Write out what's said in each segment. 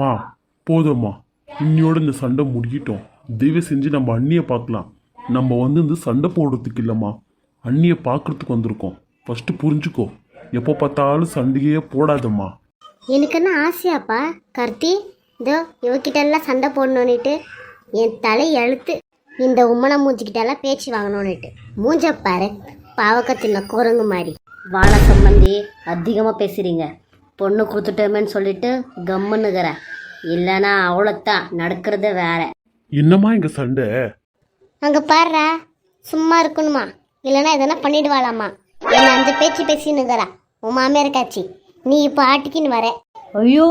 மா போதும்மா, இன்னையோட இந்த சண்டை முடிக்கிட்டோம். தயவு செஞ்சு நம்ம அண்ணியை பார்க்கலாம். நம்ம இந்த சண்டை போடுறதுக்கு இல்லைம்மா, அண்ணியை பார்க்கறதுக்கு வந்திருக்கோம். ஃபஸ்ட்டு புரிஞ்சுக்கோ. எப்போ பார்த்தாலும் சண்டையே போடாதம்மா. எனக்கு என்ன ஆசையாப்பா கர்த்தி, இதோ இவகிட்ட எல்லாம் சண்டை போடணுன்னுட்டு என் தலை எழுத்து இந்த உம்மனை மூஞ்சிக்கிட்டெல்லாம் பேச்சு வாங்கணுன்னுட்டு மூஞ்ச பாரு, பாவக்க தின்ன குரங்கு மாதிரி. வாழ சம்பந்தி அதிகமாக பேசுகிறீங்க. பொண்ணு கொடுத்துட்டோமேன்னு சொல்லிட்டு கம்முன்னுக்கிறேன், இல்லைன்னா அவ்வளோத்தான் நடக்கிறத வேற. என்னம்மா இங்க சண்டை? அங்கே பாடுறா, சும்மா இருக்கணுமா இல்லைன்னா எதனா பண்ணிடுவாளாம்மா. என்ன அந்த பேச்சு பேசினுங்கிறா உன் மாமியார் காட்சி. நீ இப்போ ஆட்டிக்கின்னு வர. ஐயோ,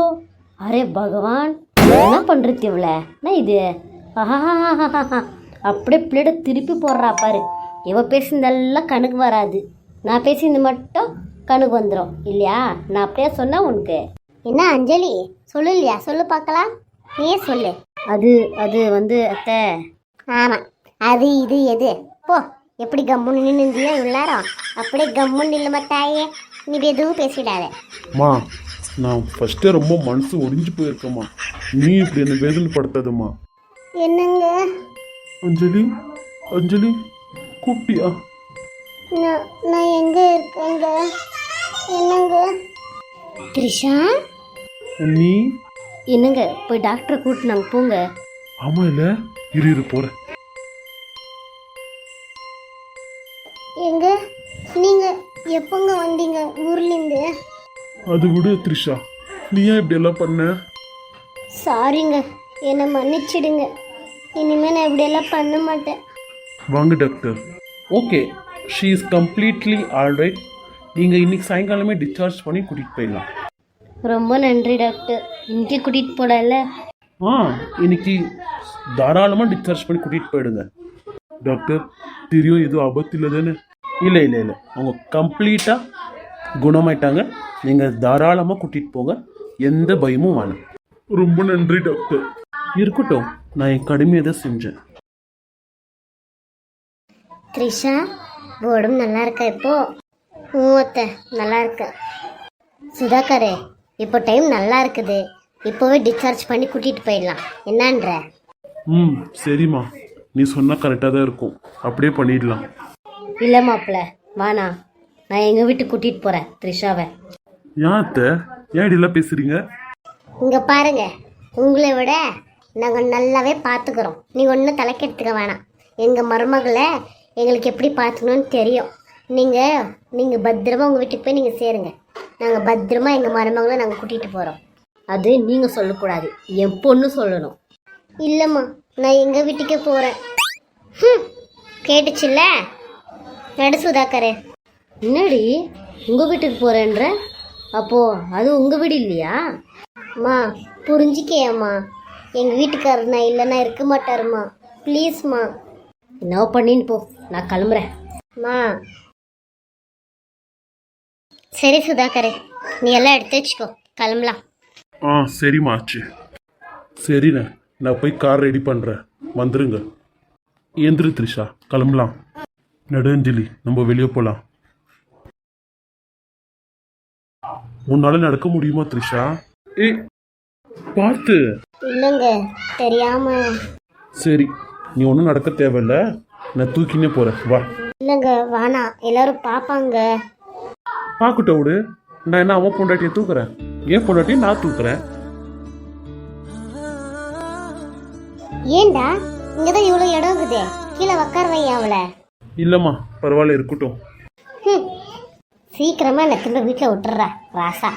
அரே பகவான், என்ன பண்ணுறது இவ்வளோ என்ன இது? ஆஹா, அப்படியே பிளேட்டை திருப்பி போடுறா பாரு. இவ பேசினதெல்லாம் கணக்கு வராது, நான் பேசினது மட்டும் கணக்கு வந்துடும் இல்லையா? நான் அப்படியே சொன்னா உனக்கு என்ன அஞ்சலி சொல்லு இல்லையா? சொல்லு பார்க்கலாம், நீயே சொல்லு. அது அது அத்தை. ஆமாம், அது இது எது போ. எப்படி கம்முன்னு நின்றுந்தியோ உள்ளாரம் அப்படியே கம்முன்னு இல்லை தாயே. நீ எதுவும் பேசிடாத. மா, நான் ஃபஸ்ட்டே ரொம்ப மனசு ஒடிஞ்சு போயிருக்கேம்மா. நீ இப்படி என்ன வேதனைப்படுத்தாதம்மா. என்னங்க அஞ்சலி, அஞ்சலி கூப்பிட்டியா? நான் எங்கே இருக்கேங்க? என்னங்க த்ரிஷா? நீ என்னங்க போய் டாக்டரை கூப்பிட்டு நாங்கள் போங்க. ஆமா இல்லை, இரு போகிறேன். எங்க நீங்க எப்போங்க வந்தீங்க ஊர்லேருந்து? அது விடு த்ரிஷா, நீ ஏன் இப்படி எல்லாம் பண்ண? சாரிங்க, என்னை மன்னிச்சிடுங்க. இனிமேல் நான் இப்படியெல்லாம் பண்ண மாட்டேன். வாங்க doctor. Okay, she is completely alright. நீங்கள் இன்னைக்கு சாயங்காலமே டிஸ்சார்ஜ் பண்ணி கூட்டிகிட்டு போயிடலாம். ரொம்ப நன்றி டாக்டர், இன்னைக்கு கூட்டிகிட்டு போடல. இன்னைக்கு தாராளமாக டிஸ்சார்ஜ் பண்ணி கூட்டிகிட்டு போயிடுங்க. டாக்டர் தெரியும் எதுவும் ஆபத்து இல்லை தானே? இல்லை அவங்க கம்ப்ளீட்டாக குணமாயிட்டாங்க. நீங்கள் தாராளமாக கூட்டிகிட்டு போங்க, எந்த பயமும் வேணும். ரொம்ப நன்றி டாக்டர். இருக்கட்டும், நான் என் கடுமையை தான் செஞ்சேன். த்ரிஷா, உடம்பு நல்லா இருக்கா இப்போ? அத்தை நல்லா இருக்கா. சுதாகரே, இப்போ டைம் நல்லா இருக்குது, இப்போவே டிஸ்சார்ஜ் பண்ணி கூட்டிகிட்டு போயிடலாம். என்னன்ற? சரிம்மா, நீ சொன்னால் கரெக்டாக தான் இருக்கும், அப்படியே பண்ணிடலாம். இல்லை மாப்பிள்ள, வானா, நான் எங்கள் வீட்டுக்கு கூட்டிகிட்டு போகிறேன் த்ரிஷாவை. ஏன் அத்தை, ஏன் இப்படிலாம் பேசுகிறீங்க? இங்கே பாருங்க, உங்களை விட நாங்கள் நல்லாவே பார்த்துக்குறோம். நீங்கள் ஒன்றும் தலைக்கெடுத்துக்க வேணாம். எங்கள் மருமகளை எங்களுக்கு எப்படி பார்த்துக்கணும்னு தெரியும். நீங்கள் பத்திரமா உங்கள் வீட்டுக்கு போய் நீங்கள் சேருங்க. நாங்கள் பத்திரமா எங்கள் மருமகளை நாங்கள் கூட்டிகிட்டு போகிறோம். அது நீங்கள் சொல்லக்கூடாது, என் பொண்ணு சொல்லணும். இல்லைம்மா, நான் எங்கள் வீட்டுக்கே போகிறேன். கேட்டுச்சுல்ல? நடு சுதாகரே. என்னடி உங்கள் வீட்டுக்கு போகிறேன்ற? அப்போது அது உங்கள் வீடு இல்லையா? அம்மா புரிஞ்சிக்கேம்மா, எங்கள் வீட்டுக்காரர் நான் இல்லைன்னா இருக்க மாட்டாருமா. ப்ளீஸ்மா. என்ன பண்ணின்னு போ, நான் கிளம்புறேன். அம்மா சரி சுதாகரே, நீ எல்லாம் எடுத்து வச்சுக்கோ, கிளம்பலாம். சரிம்மா, ஆச்சு. சரிண்ணே, நான் போய் கார் ரெடி பண்ணுறேன், வந்துருங்க. எந்திரு த்ரிஷா, கிளம்பலாம். நடுஞ்சலி, நம்ம வெளியே போகலாம். உன்னால நடக்க முடியுமா த்ரிஷா? பார்த்து. இல்லைங்க, தெரியாம. சரி, நீ ஒன்றும் நடக்க தேவையில்ல, நான் தூக்கினே போகிறேன், வா. இல்லைங்க வேணாம், எல்லாரும் பார்ப்பாங்க. பார்க்கட்ட விடு, நான் என்ன அவன் பொண்டாட்டியை தூக்குறேன்? ஏன் பொண்டாட்டியை நான் தூக்குறேன். ஏண்டா இங்கதான் இவ்வளோ இடம் இருக்குதே, கீழே உக்கார வை அவளை. இல்லைம்மா, பரவாயில்ல, இருக்கட்டும். சீக்கிரமா என்ன திரும்ப வீட்டில் விட்டுறா ராசா.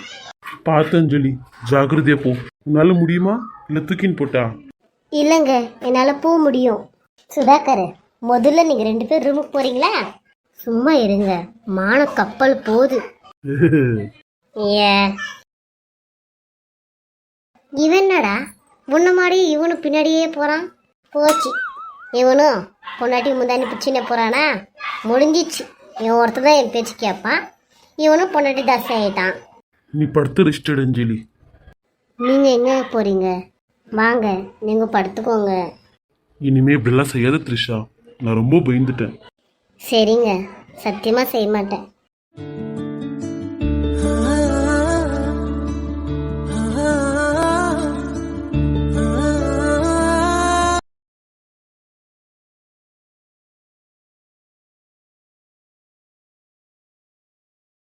பார்த்து அஞ்சலி, ஜாகிரதையா போ. உன்னால முடியுமா இல்லை தூக்கின்னு போட்டா? இல்லைங்க, என்னால் போக முடியும். சுதாகர், முதல்ல நீங்கள் 2 பேர் ரூமுக்கு போகிறீங்களா? சும்மா இருங்க, மான கப்பல் போகுது. இவனடா உன்ன மாதிரி இவனு பின்னாடியே போகிறான். போச்சு, இவனும் பொண்டாட்டி முந்தானி பிச்சின போகிறானா? முடிஞ்சிச்சு. இவன் ஒருத்தர் தான் என் பேச்சு கேட்பான், இவனும் பொண்டாட்டி தாசி ஆகிட்டான். நீ படுத்து ரெஸ்ட் எடு அஞ்சலி. நீங்கள் எங்கே போகிறீங்க? வாங்க, நீங்கள் படுத்துக்கோங்க. இனிமே இப்படிலாம் செய்யாத த்ரிஷா, நான் ரொம்ப பயந்துட்டேன். சரிங்க, சத்தியமாக செய்ய மாட்டேன்.